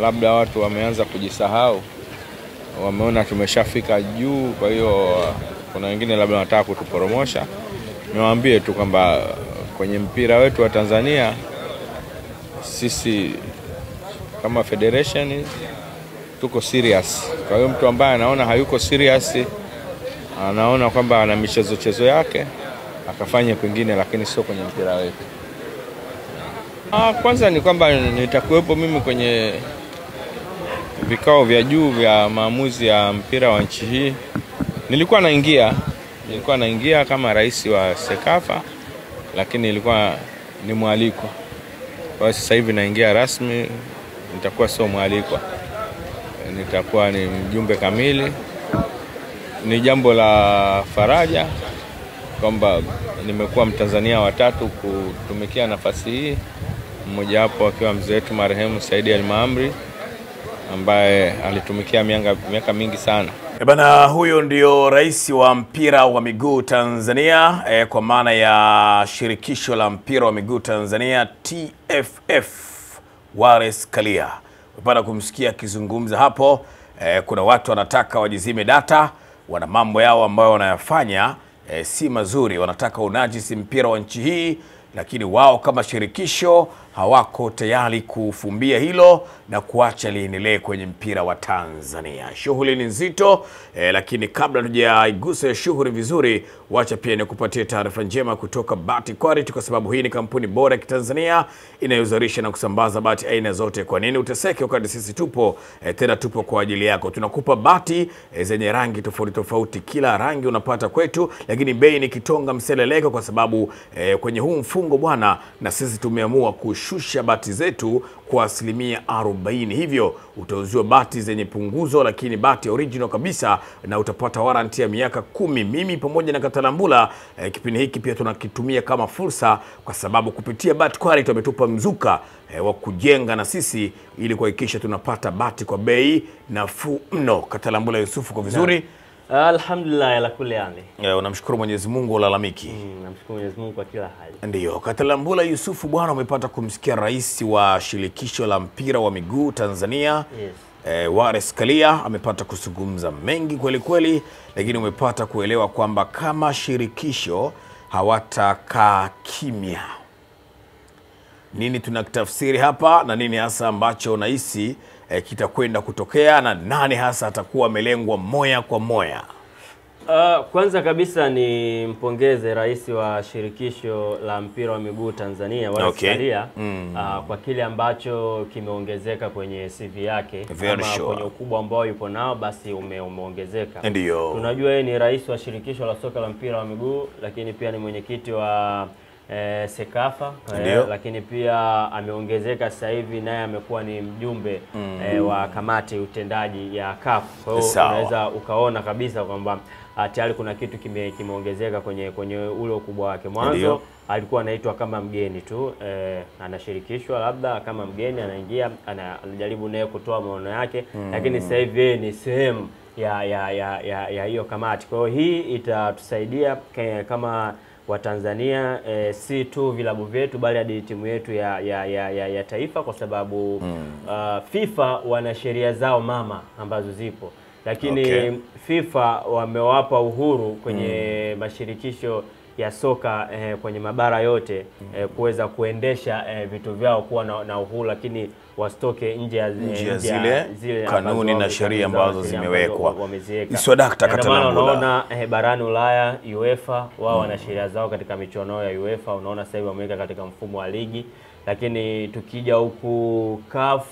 labda watu wameanza kujisahau, wameona tumeshafika juu, kwa hiyo kuna wengine labda wanataka kutuporomosha. Niwaambie tu kwamba kwenye mpira wetu wa Tanzania sisi kama federation tuko serious. Kwa hiyo mtu ambaye anaona hayuko serious, anaona kwamba ana michezo yake, akafanya kwingine, lakini sio kwenye mpira wetu. Kwanza ni kwamba nitakuwepo mimi kwenye vikao vya juu vya maamuzi ya mpira wa nchi hii. Nilikuwa naingia kama rais wa Sekafa, lakini ilikuwa ni mwaliko. Kwa sasa hivi naingia rasmi, nitakuwa sio mwaliko, nitakuwa ni mjumbe kamili. Ni jambo la faraja kwamba nimekuwa Mtanzania wa 3 kutumikia nafasi hii, mmoja wapo akiwa mzee wetu marehemu Said Al-Maamri ambaye alitumikia miaka mingi sana. Bana, huyo ndio rais wa mpira wa miguu Tanzania, kwa maana ya shirikisho la mpira wa miguu Tanzania TFF, Wallace Karia. Upata kumsikia akizungumza hapo. Kuna watu wanataka wajizime data, wana mambo yao ambayo wanayafanya si mazuri, wanataka unajisi mpira wa nchi hii, lakini wao kama shirikisho hawako tayari kufumbia hilo na kuacha liendelee kwenye mpira wa Tanzania. Shughuli ni nzito, lakini kabla tujaigusa shughuli vizuri, wacha pia nikupatie taarifa njema kutoka Bati Quality, kwa sababu hii ni kampuni bora ya Kitanzania inayozalisha na kusambaza bati aina zote. Kwa nini uteseke wakati sisi tupo, tena tupo kwa ajili yako. Tunakupa bati zenye rangi tofauti tofauti, kila rangi unapata kwetu, lakini bei ni kitonga mseleleko, kwa sababu kwenye huu mfungo bwana, na sisi tumeamua kushusha bati zetu kwa 40%. Hivyo utauziwa bati zenye punguzo, lakini bati original kabisa, na utapata warranty ya miaka 10. Mimi pamoja na Katalambula kipindi hiki pia tunakitumia kama fursa, kwa sababu kupitia Bati Quality wametupa mzuka wa kujenga na sisi, ili kuhakikisha tunapata bati kwa bei nafuu mno. Katalambula Yusufu, kwa vizuri? Alhamdulillah ala kulli hali. Unamshukuru Mwenyezi Mungu, ulalamiki? Namshukuru Mwenyezi Mungu kwa kila hali. Ndio. Katalambula Yusufu bwana, umepata kumsikia rais wa shirikisho la mpira wa miguu Tanzania, Wallace Karia, amepata kuzungumza mengi kweli kweli, lakini umepata kuelewa kwamba kama shirikisho hawatakaa kimya. Nini tunakitafsiri hapa, na nini hasa ambacho unahisi kitakwenda kutokea, na nani hasa atakuwa amelengwa moya kwa moya? Kwanza kabisa ni mpongeze rais wa shirikisho la mpira wa miguu Tanzania, Wallace Karia, kwa kile ambacho kimeongezeka kwenye CV yake, kwenye ukubwa ambao yupo nao, basi umeongezeka. Ndio. Tunajua yeye ni rais wa shirikisho la soka la mpira wa miguu, lakini pia ni mwenyekiti wa Sekafa, lakini pia ameongezeka sasa hivi naye amekuwa ni mjumbe wa kamati utendaji ya CAF. Kwa hiyo unaweza ukaona kabisa kwamba tayari kuna kitu kimeongezeka kwenye ule ukubwa wake. Mwanzo alikuwa anaitwa kama mgeni tu, anashirikishwa labda kama mgeni, anaingia anajaribu naye kutoa maono yake, lakini sasa hivi ni sehemu ya hiyo kamati. Kwa hiyo hii itatusaidia kama wa Tanzania, si tu vilabu vyetu bali hadi timu yetu ya taifa, kwa sababu FIFA wana sheria zao mama ambazo zipo, lakini FIFA wamewapa uhuru kwenye mashirikisho ya soka kwenye mabara yote kuweza kuendesha vitu vyao kuwa na uhuru, lakini wasitoke nje ya zile kanuni na sheria ambazo zimewekwa. Iswadakta Katalambula. Unaona barani Ulaya UEFA wao wana sheria zao katika michuano ya UEFA, unaona sasa hivi wameweka katika mfumo wa ligi, lakini tukija huku CAF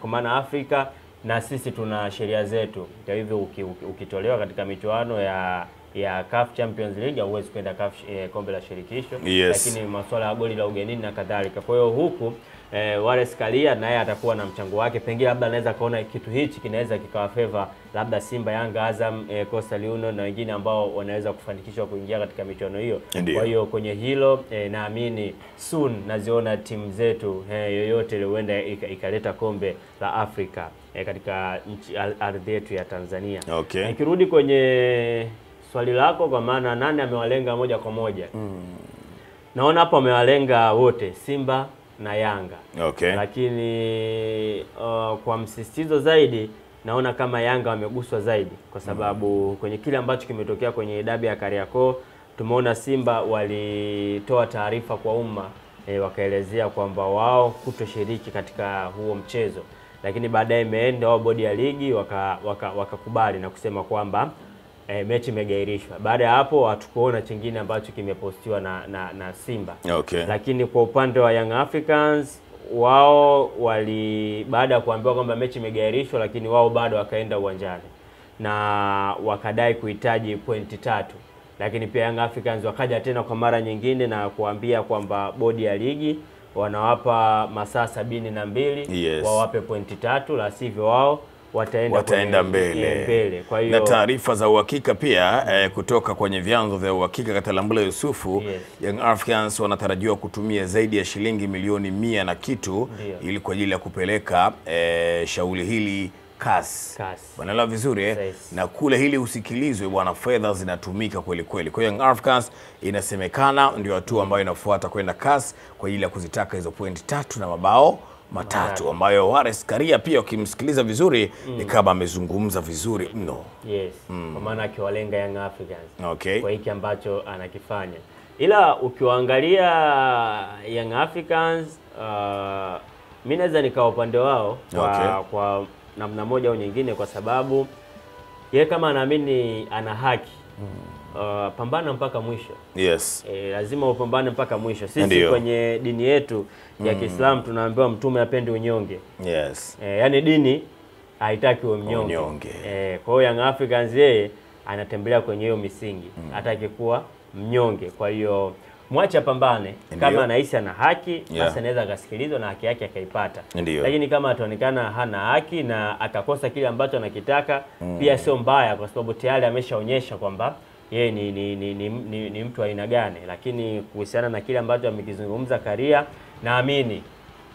kwa maana Afrika, na sisi tuna sheria zetu. Kwa hivyo ukitolewa katika michuano ya CAF Champions League huwezi kwenda CAF kombe la shirikisho, lakini masuala ya goli la ugenini na kadhalika. Kwa hiyo huku Wallace Karia naye atakuwa na mchango wake, pengine labda anaweza kaona kitu hichi kinaweza kikawa favor labda Simba, Yanga, Azam, Coastal Union na wengine ambao wanaweza kufanikishwa kuingia katika michuano hiyo. Kwa hiyo kwenye hilo naamini soon naziona timu zetu yoyote ile huenda ikaleta kombe la Afrika katika ardhi yetu ya Tanzania. Nikirudi kwenye swali lako, kwa maana nani amewalenga moja kwa moja, naona hapa amewalenga wote, Simba, na Yanga. Okay. Lakini kwa msisitizo zaidi naona kama Yanga wameguswa zaidi kwa sababu kwenye kile ambacho kimetokea kwenye dabi ya Kariakoo tumeona Simba walitoa taarifa kwa umma wakaelezea kwamba wao kutoshiriki katika huo mchezo, lakini baadaye imeenda wao bodi ya ligi wakakubali na kusema kwamba mechi imegairishwa. Baada ya hapo hatukuona chingine ambacho kimepostiwa na Simba. Okay. Lakini kwa upande wa Young Africans wao baada ya kuambiwa kwamba mechi imegairishwa, lakini wao bado wakaenda uwanjani na wakadai kuhitaji pointi 3. Lakini pia Young Africans wakaja tena kwa mara nyingine na kuambia kwamba bodi ya ligi wanawapa masaa 72 Yes. wawape pointi 3, la sivyo wao wataenda mbele. Kwa hiyo na taarifa za uhakika pia kutoka kwenye vyanzo vya uhakika Katalambula Yusufu, yes, Young Africans wanatarajiwa kutumia zaidi ya shilingi milioni 100 na kitu ili kwa ajili ya kupeleka shauri hili CAS. Wanaelewa vizuri Yes. Na kule hili usikilizwe bwana, fedha zinatumika kweli kweli. Kwa hiyo Young Africans inasemekana ndio hatua ambayo inafuata kwenda CAS kwa ajili ya kuzitaka hizo pointi 3 na mabao matatu, ambayo Wallace Karia pia ukimsikiliza vizuri ni kama amezungumza vizuri mno. Yes. Kwa maana akiwalenga Young Africans. Okay. Kwa hiki ambacho anakifanya. Ila ukiwaangalia Young Africans mimi naweza nikawa upande wao kwa namna moja au nyingine, kwa sababu yeye kama anaamini ana haki pambana mpaka mwisho. Yes. Lazima upambane mpaka mwisho. Sisi kwenye dini yetu ya Kiislamu tunaambiwa Mtume hapendi unyonge. Yes. Yani dini haitaki uwe mnyonge. Kwa hiyo Young Africans yeye anatembelea kwenye hiyo misingi. Hataki kuwa mnyonge. Kwa hiyo mwache apambane. Kama anahisi ana haki, basi anaweza akasikilizwa na haki yake akaipata. Lakini kama ataonekana hana haki na akakosa kile ambacho anakitaka, pia sio mbaya, kwa sababu tayari ameshaonyesha kwamba yeye ni mtu aina gani. Lakini kuhusiana na kile ambacho amekizungumza Karia, naamini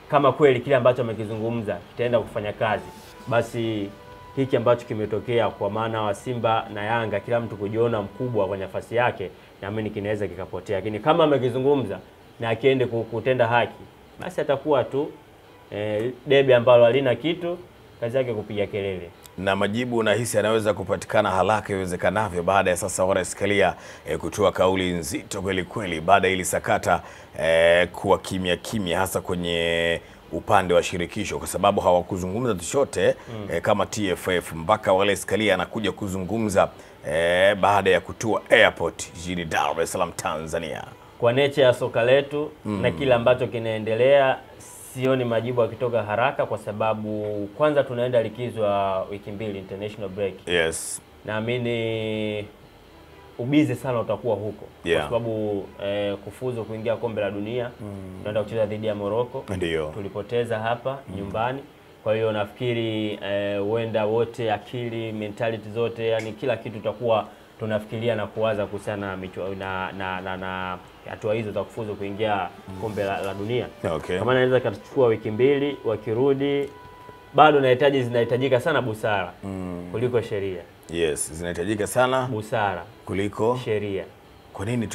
kama kweli kile ambacho amekizungumza kitaenda kufanya kazi, basi hiki ambacho kimetokea kwa maana wa Simba na Yanga kila mtu kujiona mkubwa kwa nafasi yake, naamini kinaweza kikapotea. Lakini kama amekizungumza na akiende kutenda haki, basi atakuwa tu debe ambalo halina kitu, kazi yake kupiga kelele. Na majibu unahisi yanaweza kupatikana haraka iwezekanavyo baada ya sasa Wallace Karia kutoa kauli nzito kweli kweli baada ili sakata kuwa kimya hasa kwenye upande wa shirikisho, kwa sababu hawakuzungumza chochote kama TFF mpaka Wallace Karia anakuja kuzungumza baada ya kutua airport jijini Dar es Salaam Tanzania. Kwa nature ya soka letu na kila ambacho kinaendelea, sioni majibu yakitoka haraka, kwa sababu kwanza tunaenda likizo wiki 2 international break. Yes. Naamini ubizi sana utakuwa huko. Kwa sababu kufuzu kuingia kombe la dunia tunaenda kucheza dhidi ya Morocco. Tulipoteza hapa nyumbani. Kwa hiyo nafikiri huenda wote akili, mentality zote, yani kila kitu tutakuwa tunafikiria na kuwaza kuhusiana na hatua hizo za kufuzu kuingia kombe la dunia. Kama naweza kachukua wiki 2, wakirudi bado zinahitajika sana busara kuliko sheria. Yes, zinahitajika sana busara kuliko sheria. Kwa nini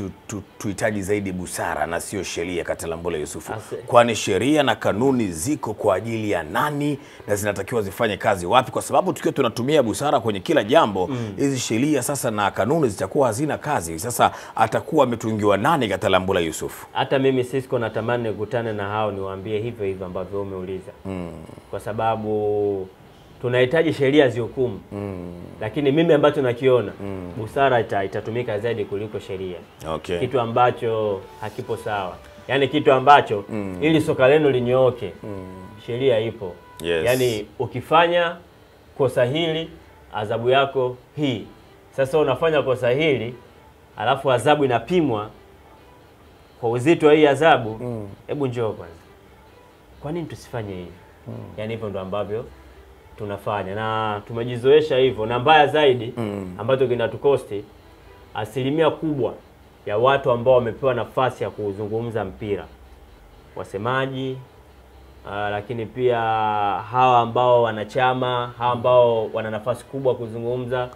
tuhitaji zaidi busara na sio sheria, Katalambula Yusufu? Kwani sheria na kanuni ziko kwa ajili ya nani na zinatakiwa zifanye kazi wapi? Kwa sababu tukiwa tunatumia busara kwenye kila jambo, hizi sheria sasa na kanuni zitakuwa hazina kazi. Sasa atakuwa ametungiwa nani Katalambula Yusufu? Hata mimi Sisco natamani nikutane na hao niwaambie hivyo ambavyo umeuliza. Kwa sababu tunahitaji sheria zihukumu. Lakini mimi ambacho nakiona busara itatumika zaidi kuliko sheria. Kitu ambacho hakipo sawa. Yaani kitu ambacho ili soka lenu linyooke, sheria ipo. Yaani ukifanya kosa hili, adhabu yako hii. Sasa unafanya kosa hili, alafu adhabu inapimwa kwa uzito wa hii adhabu. Hebu njoo kwanza. Kwa nini tusifanye hivi? Yaani hivyo ndo ambavyo tunafanya na tumejizoesha hivyo, na mbaya zaidi ambacho kinatukosti, asilimia kubwa ya watu ambao wamepewa nafasi ya kuzungumza mpira, wasemaji, lakini pia hawa ambao wanachama, hawa ambao wana nafasi kubwa kuzungumza,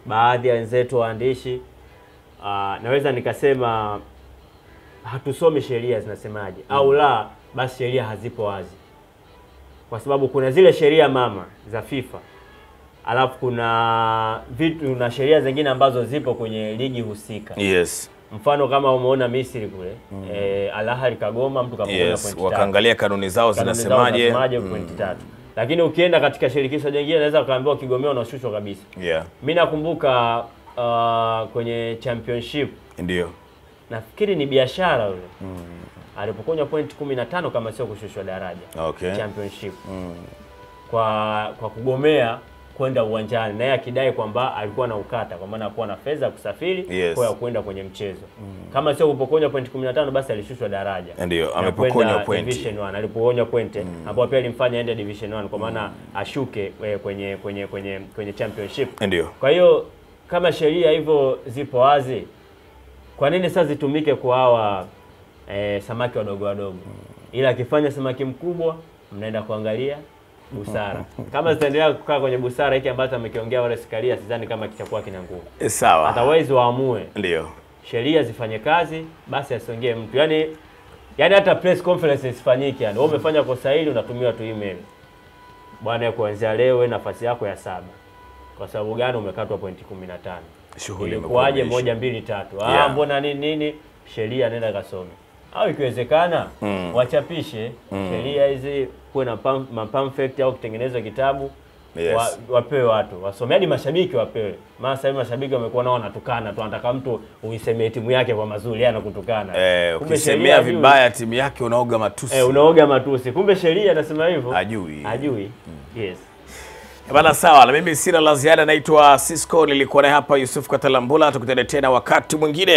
baadhi ya wenzetu waandishi, naweza nikasema hatusomi sheria zinasemaje, au la basi sheria hazipo wazi, kwa sababu kuna zile sheria mama za FIFA, alafu kuna vitu na sheria zingine ambazo zipo kwenye ligi husika. Yes. Mfano kama umeona Misri kule, Al Ahly kagoma, mtu kapokonya pointi 3. Wakaangalia kanuni zao zinasemaje pointi 3. Lakini ukienda katika shirikisho jingine unaweza ukaambiwa ukigomea unashushwa kabisa. Yeah. Mimi nakumbuka kwenye championship. Ndio. Nafikiri ni Biashara yule. Alipokonya point 15 kama sio kushushwa daraja. Okay. Championship. Kwa kugomea kwenda uwanjani, naye akidai kwamba alikuwa na ukata kwa maana alikuwa na fedha kusafiri kwa kwenda kwenye mchezo. Kama sio kupokonya point 15 basi alishushwa daraja. Ndio, amepokonya point Division 1, alipokonya point hapo pia alimfanya aende Division 1 kwa maana ashuke kwenye championship. Ndio. Kwa hiyo kama sheria hivyo zipo wazi, kwa nini sasa zitumike kwa hawa samaki wadogo wadogo? Ila akifanya samaki mkubwa mnaenda kuangalia busara. Kama zitaendelea kukaa kwenye busara hiki ambacho amekiongea Wallace Karia, sidhani kama kitakuwa kina nguvu. Sawa. Otherwise waamue. Ndio. Sheria zifanye kazi, basi asiongee mtu. Yaani hata press conference isifanyike yani. Wewe umefanya kosa hili unatumiwa tu email. Bwana, kuanzia leo nafasi yako ya 7. Kwa sababu gani umekatwa pointi 15? Shughuli imekuaje 1 2 3? Mbona nini? Sheria nenda kasome. Au ikiwezekana wachapishe sheria hizi, kuwe na pamphlet au kutengenezwa kitabu. Yes. Wapewe watu wasome, hadi mashabiki wapewe. Maana sasa mashabiki wamekuwa nao wanatukana tu, wanataka mtu uisemee timu yake kwa mazuri, yeye anakutukana. Ukisemea vibaya timu yake unaoga matusi. Unaoga matusi. Kumbe sheria inasema hivyo. Hajui. Yes. Bana, sawa. Na mimi sina la ziada, naitwa Cisco, nilikuwa na hapa Yusuf Katalambula, tukutane tena wakati mwingine.